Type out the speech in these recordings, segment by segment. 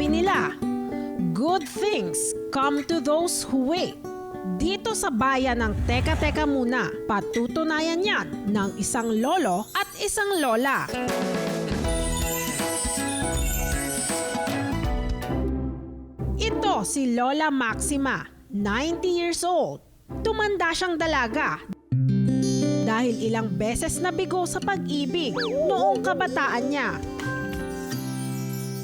Sabi nila, good things come to those who wait. Dito sa bayan ng Teka Muna, patutunayan yan ng isang lolo at isang lola. Ito si Lola Maxima, 90 years old. Tumanda siyang dalaga dahil ilang beses nabigo sa pag-ibig noong kabataan niya.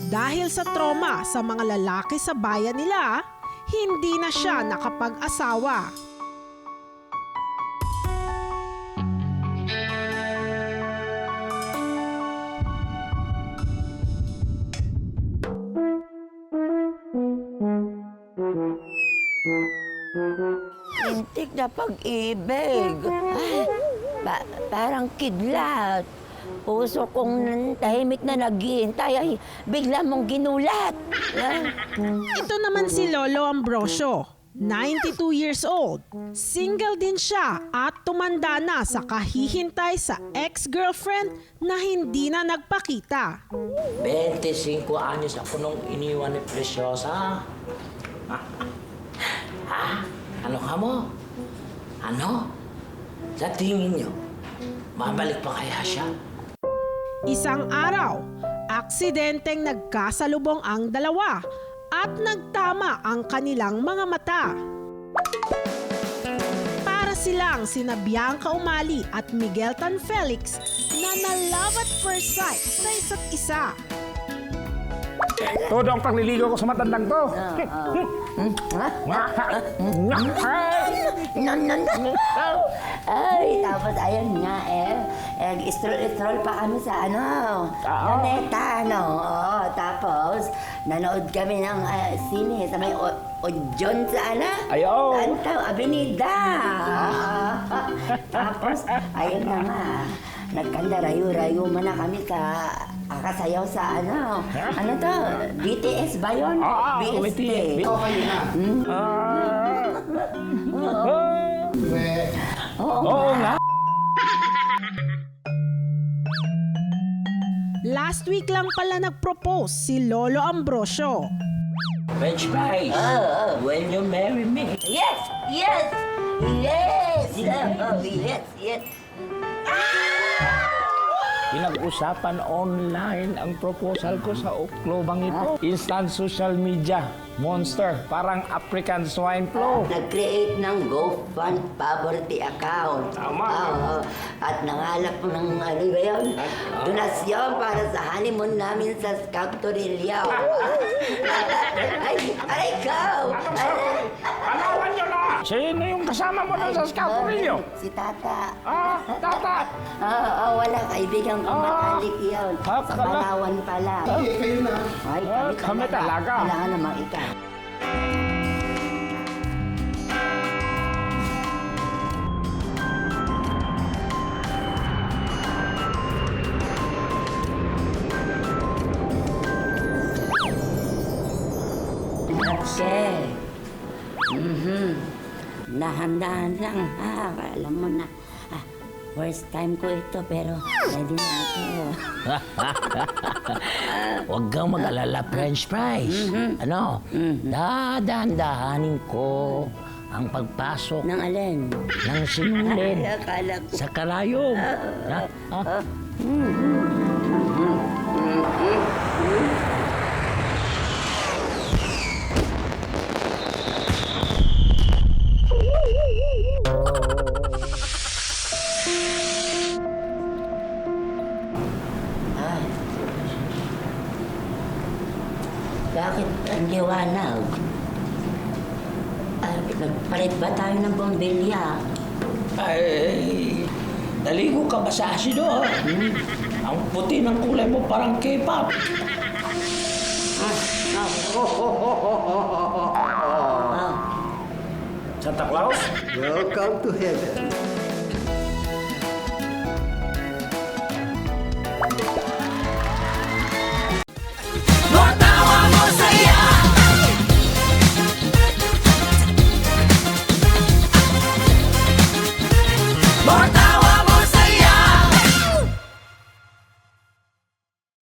Dahil sa trauma sa mga lalaki sa bayan nila, hindi na siya nakapag-asawa. Lintik na pag-ibig. Ay, parang kidlat. Puso kong tahimik na naghihintay ay bigla mong ginulat. Ito naman si Lolo Ambrosio, 92 years old. Single din siya at tumanda na sa kahihintay sa ex-girlfriend na hindi na nagpakita. 25 anyos ako nung iniwan ni Preciosa. Ano ka mo? Ano? Sa tingin niyo, mabalik pa kaya siya? Isang araw, aksidenteng nagkasalubong ang dalawa at nagtama ang kanilang mga mata. Para silang sina Bianca Umali at Miguel Tan Felix na na-love at first sight sa isa't isa. Todo ang pagliligo ko sa matandang to. Ay, tapos ayun nga stroll pa kami sa Planeta, Oo, tapos nanood kami ng sine sa may Ojon sa Ayaw. Avenida. Tapos, ayun na nga, nagkanda-rayo-rayo man na kami kasayaw sa BTS ba yun? BST. Oo nga. Last week lang pala nag-propose si Lolo Ambrosio. French fries, will you marry me? Yes! Yes! Yes! Yes! Yes! Pinag-usapan online ang proposal ko sa uklobang ito. Instant social media. Monster. Parang African swine flu. Nag-create ng GoFund poverty account. Tama. At nangalap ng ano ba yun? Donasyon para sa honeymoon namin sa Scout Torilla. Aray ko! Panawan nyo na! Sino yung kasama mo doon sa scout ninyo? Si Tata. Tata! Wala kaibigan kong matalik yun. Sa Palawan pala. Kayo na. Ay, Kami talaga. Kailangan namang ikaw. Okay. Dahan-dahan lang, alam mo na. First time ko ito, pero ready na ako. Huwag kang mag-alala, French fries. Ano? Dahan-dahanin ko ang pagpasok Nang alin? ng sinulid Akala ko. sa karayom. Bakit ang liwanag? Nagpalit ba tayo ng bombilya? Ay, naligo ka ba sa asido, ha? Ang puti ng kulay mo parang K-pop. Santa Claus? Welcome to heaven.